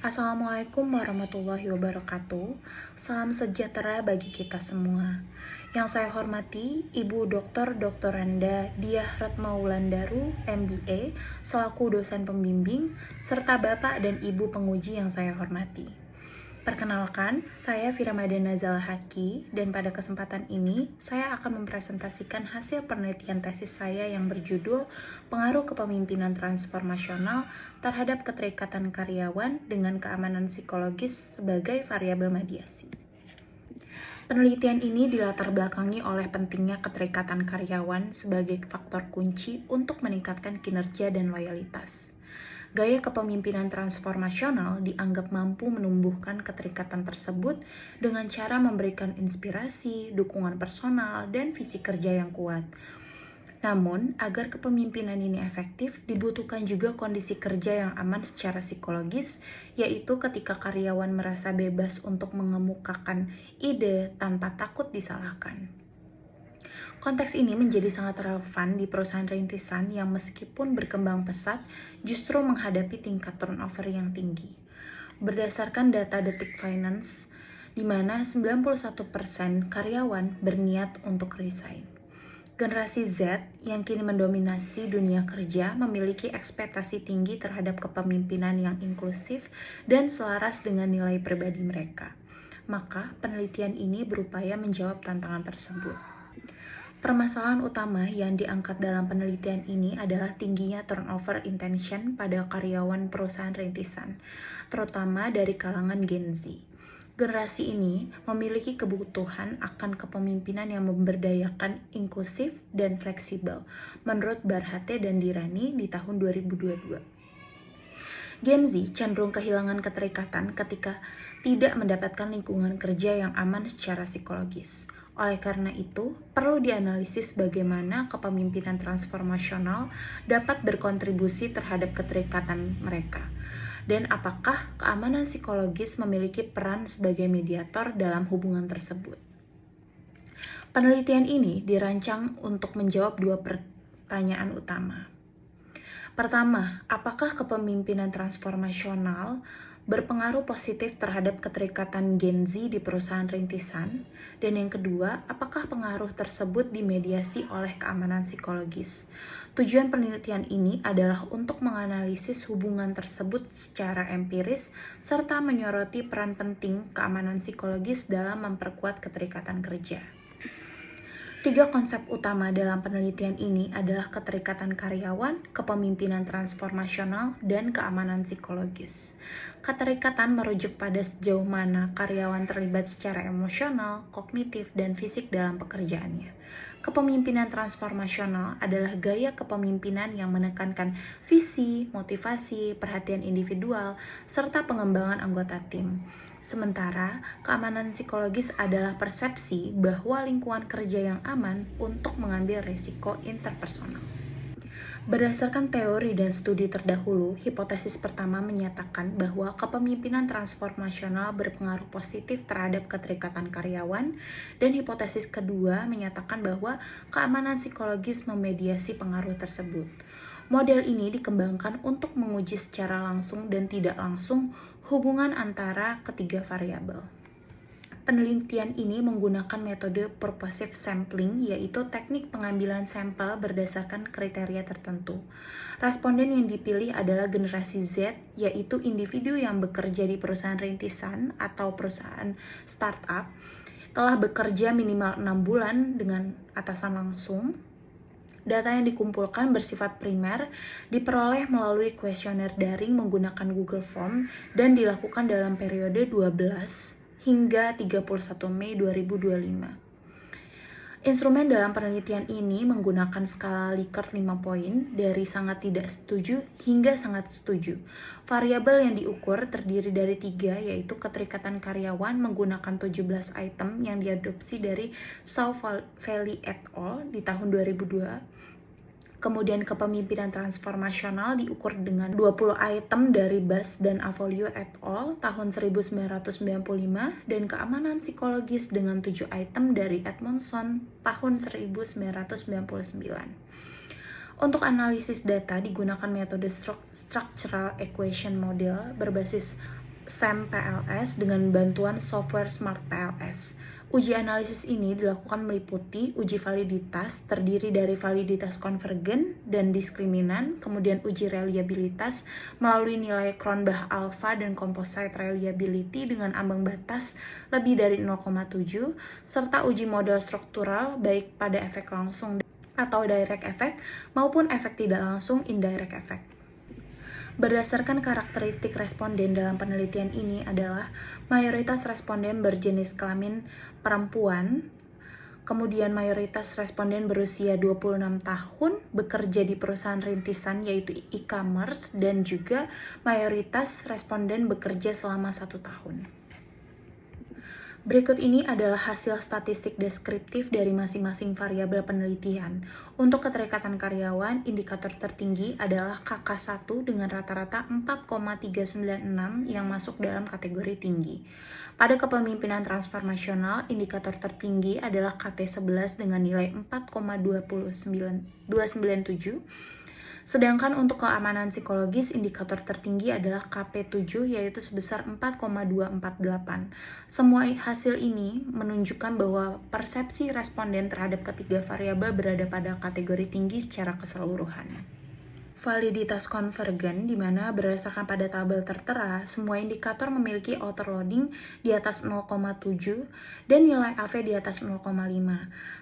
Assalamualaikum warahmatullahi wabarakatuh. Salam sejahtera bagi kita semua. Yang saya hormati Ibu Dr. Randa Diah Retno Wulandaru, MBA, selaku dosen pembimbing, serta Bapak dan Ibu penguji yang saya hormati. Perkenalkan, saya Firamadana Zalhaki, dan pada kesempatan ini saya akan mempresentasikan hasil penelitian tesis saya yang berjudul Pengaruh Kepemimpinan Transformasional terhadap Keterikatan Karyawan dengan Keamanan Psikologis sebagai Variabel Mediasi. Penelitian ini dilatar belakangi oleh pentingnya keterikatan karyawan sebagai faktor kunci untuk meningkatkan kinerja dan loyalitas. Gaya kepemimpinan transformasional dianggap mampu menumbuhkan keterikatan tersebut dengan cara memberikan inspirasi, dukungan personal, dan visi kerja yang kuat. Namun, agar kepemimpinan ini efektif, dibutuhkan juga kondisi kerja yang aman secara psikologis, yaitu ketika karyawan merasa bebas untuk mengemukakan ide tanpa takut disalahkan. Konteks ini menjadi sangat relevan di perusahaan rintisan yang meskipun berkembang pesat, justru menghadapi tingkat turnover yang tinggi. Berdasarkan data Detik Finance, di mana 91% karyawan berniat untuk resign. Generasi Z yang kini mendominasi dunia kerja memiliki ekspektasi tinggi terhadap kepemimpinan yang inklusif dan selaras dengan nilai pribadi mereka. Maka penelitian ini berupaya menjawab tantangan tersebut. Permasalahan utama yang diangkat dalam penelitian ini adalah tingginya turnover intention pada karyawan perusahaan rintisan, terutama dari kalangan Gen Z. Generasi ini memiliki kebutuhan akan kepemimpinan yang memberdayakan, inklusif, dan fleksibel, menurut Barhate dan Dirani di tahun 2022. Gen Z cenderung kehilangan keterikatan ketika tidak mendapatkan lingkungan kerja yang aman secara psikologis. Oleh karena itu, perlu dianalisis bagaimana kepemimpinan transformasional dapat berkontribusi terhadap keterikatan mereka, dan apakah keamanan psikologis memiliki peran sebagai mediator dalam hubungan tersebut. Penelitian ini dirancang untuk menjawab dua pertanyaan utama. Pertama, apakah kepemimpinan transformasional berpengaruh positif terhadap keterikatan Gen Z di perusahaan rintisan? Dan yang kedua, apakah pengaruh tersebut dimediasi oleh keamanan psikologis? Tujuan penelitian ini adalah untuk menganalisis hubungan tersebut secara empiris serta menyoroti peran penting keamanan psikologis dalam memperkuat keterikatan kerja. Tiga konsep utama dalam penelitian ini adalah keterikatan karyawan, kepemimpinan transformasional, dan keamanan psikologis. Keterikatan merujuk pada sejauh mana karyawan terlibat secara emosional, kognitif, dan fisik dalam pekerjaannya. Kepemimpinan transformasional adalah gaya kepemimpinan yang menekankan visi, motivasi, perhatian individual, serta pengembangan anggota tim. Sementara, keamanan psikologis adalah persepsi bahwa lingkungan kerja yang aman untuk mengambil risiko interpersonal. Berdasarkan teori dan studi terdahulu, hipotesis pertama menyatakan bahwa kepemimpinan transformasional berpengaruh positif terhadap keterikatan karyawan, dan hipotesis kedua menyatakan bahwa keamanan psikologis memediasi pengaruh tersebut. Model ini dikembangkan untuk menguji secara langsung dan tidak langsung hubungan antara ketiga variabel. Penelitian ini menggunakan metode purposive sampling, yaitu teknik pengambilan sampel berdasarkan kriteria tertentu. Responden yang dipilih adalah generasi Z, yaitu individu yang bekerja di perusahaan rintisan atau perusahaan startup, telah bekerja minimal 6 bulan dengan atasan langsung. Data yang dikumpulkan bersifat primer, diperoleh melalui kuesioner daring menggunakan Google Form dan dilakukan dalam periode 12 hingga 31 Mei 2025. Instrumen dalam penelitian ini menggunakan skala Likert 5 poin dari sangat tidak setuju hingga sangat setuju. Variabel yang diukur terdiri dari 3, yaitu keterikatan karyawan menggunakan 17 item yang diadopsi dari South Valley et al. Di tahun 2002. Kemudian kepemimpinan transformasional diukur dengan 20 item dari Bass dan Avolio et al. Tahun 1995 dan keamanan psikologis dengan 7 item dari Edmondson tahun 1999. Untuk analisis data digunakan metode Structural Equation Model berbasis SAM PLS dengan bantuan software Smart PLS. Uji analisis ini dilakukan meliputi uji validitas terdiri dari validitas konvergen dan diskriminan, kemudian uji reliabilitas melalui nilai Cronbach alpha dan composite reliability dengan ambang batas lebih dari 0,7, serta uji model struktural baik pada efek langsung atau direct effect maupun efek tidak langsung indirect effect. Berdasarkan karakteristik responden dalam penelitian ini adalah mayoritas responden berjenis kelamin perempuan, kemudian mayoritas responden berusia 26 tahun, bekerja di perusahaan rintisan yaitu e-commerce, dan juga mayoritas responden bekerja selama 1 tahun. Berikut ini adalah hasil statistik deskriptif dari masing-masing variabel penelitian. Untuk keterikatan karyawan, indikator tertinggi adalah KK1 dengan rata-rata 4,396 yang masuk dalam kategori tinggi. Pada kepemimpinan transformasional, indikator tertinggi adalah KT11 dengan nilai 4,297. Sedangkan untuk keamanan psikologis, indikator tertinggi adalah KP7 yaitu sebesar 4,248. Semua hasil ini menunjukkan bahwa persepsi responden terhadap ketiga variabel berada pada kategori tinggi secara keseluruhan. Validitas konvergen, di mana berdasarkan pada tabel tertera, semua indikator memiliki autoloading di atas 0,7 dan nilai AV di atas 0,5.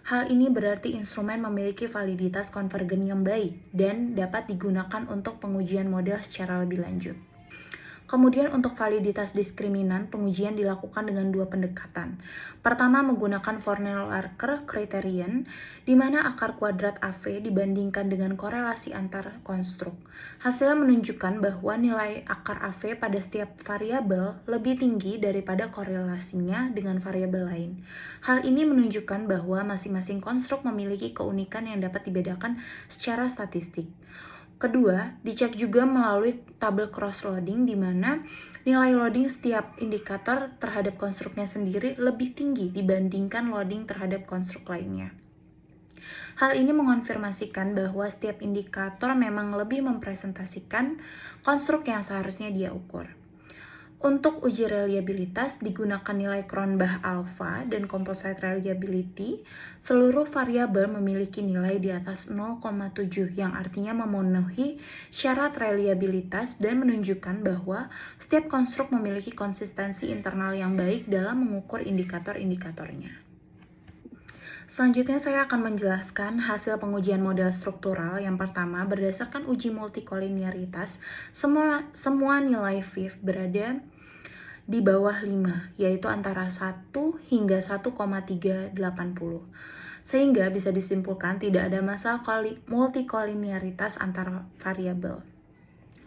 Hal ini berarti instrumen memiliki validitas konvergen yang baik dan dapat digunakan untuk pengujian model secara lebih lanjut. Kemudian untuk validitas diskriminan, pengujian dilakukan dengan dua pendekatan. Pertama, menggunakan Fornell-Larker criterion, di mana akar kuadrat AV dibandingkan dengan korelasi antar konstruk. Hasilnya menunjukkan bahwa nilai akar AV pada setiap variabel lebih tinggi daripada korelasinya dengan variabel lain. Hal ini menunjukkan bahwa masing-masing konstruk memiliki keunikan yang dapat dibedakan secara statistik. Kedua, dicek juga melalui tabel cross-loading di mana nilai loading setiap indikator terhadap konstruknya sendiri lebih tinggi dibandingkan loading terhadap konstruk lainnya. Hal ini mengonfirmasikan bahwa setiap indikator memang lebih mempresentasikan konstruk yang seharusnya dia ukur. Untuk uji reliabilitas digunakan nilai Cronbach alpha dan composite reliability. Seluruh variabel memiliki nilai di atas 0,7 yang artinya memenuhi syarat reliabilitas dan menunjukkan bahwa setiap konstruk memiliki konsistensi internal yang baik dalam mengukur indikator-indikatornya. Selanjutnya saya akan menjelaskan hasil pengujian model struktural. Yang pertama, berdasarkan uji multikolinearitas, semua nilai VIF berada di bawah 5, yaitu antara 1 hingga 1,380. Sehingga bisa disimpulkan tidak ada masalah multikolinearitas antar variabel.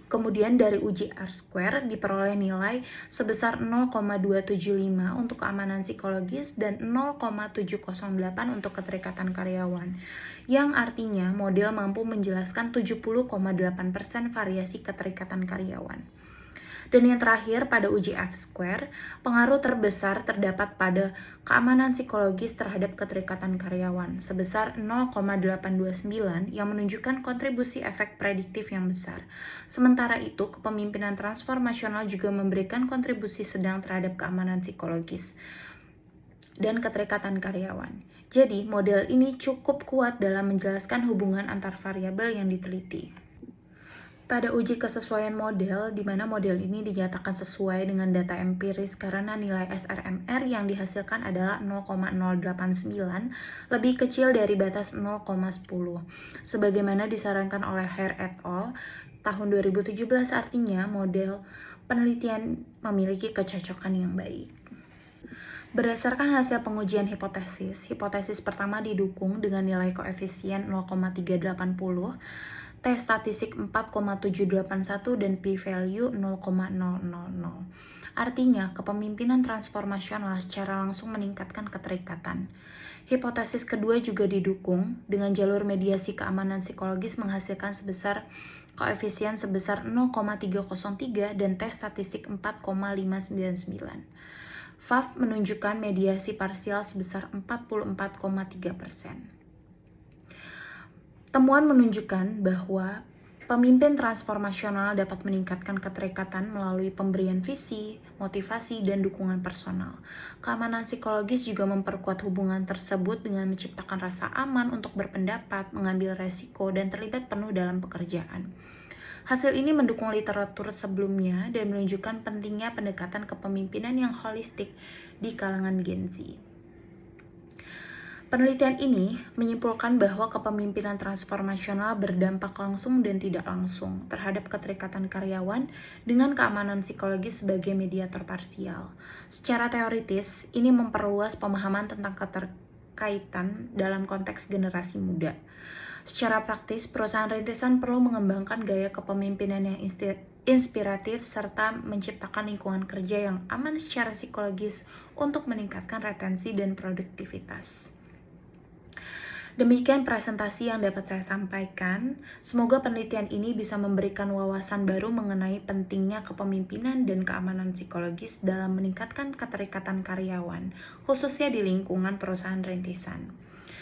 Kemudian dari uji R-square diperoleh nilai sebesar 0,275 untuk keamanan psikologis dan 0,708 untuk keterikatan karyawan, yang artinya model mampu menjelaskan 70,8% variasi keterikatan karyawan. Dan yang terakhir, pada uji F-square, pengaruh terbesar terdapat pada keamanan psikologis terhadap keterikatan karyawan, sebesar 0,829 yang menunjukkan kontribusi efek prediktif yang besar. Sementara itu, kepemimpinan transformasional juga memberikan kontribusi sedang terhadap keamanan psikologis dan keterikatan karyawan. Jadi, model ini cukup kuat dalam menjelaskan hubungan antar variabel yang diteliti. Pada uji kesesuaian model, di mana model ini dinyatakan sesuai dengan data empiris karena nilai SRMR yang dihasilkan adalah 0,089, lebih kecil dari batas 0,10. Sebagaimana disarankan oleh Hare et al. Tahun 2017, artinya model penelitian memiliki kecocokan yang baik. Berdasarkan hasil pengujian hipotesis pertama didukung dengan nilai koefisien 0,380, T statistik 4,781 dan p-value 0,000. Artinya, kepemimpinan transformasional secara langsung meningkatkan keterikatan. Hipotesis kedua juga didukung dengan jalur mediasi keamanan psikologis menghasilkan koefisien sebesar 0,303 dan T statistik 4,599. FAF menunjukkan mediasi parsial sebesar 44,3%. Temuan menunjukkan bahwa Pemimpin transformasional dapat meningkatkan keterikatan melalui pemberian visi, motivasi, dan dukungan personal. Keamanan psikologis juga memperkuat hubungan tersebut dengan menciptakan rasa aman untuk berpendapat, mengambil resiko, dan terlibat penuh dalam pekerjaan. Hasil ini mendukung literatur sebelumnya dan menunjukkan pentingnya pendekatan kepemimpinan yang holistik di kalangan Gen Z. Penelitian ini menyimpulkan bahwa kepemimpinan transformasional berdampak langsung dan tidak langsung terhadap keterikatan karyawan dengan keamanan psikologis sebagai mediator parsial. Secara teoritis, ini memperluas pemahaman tentang keterkaitan dalam konteks generasi muda. Secara praktis, perusahaan rintisan perlu mengembangkan gaya kepemimpinan yang inspiratif serta menciptakan lingkungan kerja yang aman secara psikologis untuk meningkatkan retensi dan produktivitas. Demikian presentasi yang dapat saya sampaikan. Semoga penelitian ini bisa memberikan wawasan baru mengenai pentingnya kepemimpinan dan keamanan psikologis dalam meningkatkan keterikatan karyawan, khususnya di lingkungan perusahaan rintisan.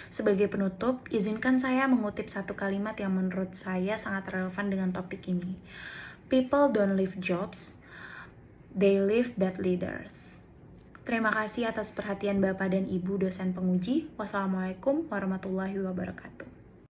Sebagai penutup, izinkan saya mengutip satu kalimat yang menurut saya sangat relevan dengan topik ini. People don't leave jobs, they leave bad leaders. Terima kasih atas perhatian Bapak dan Ibu dosen penguji. Wassalamualaikum warahmatullahi wabarakatuh.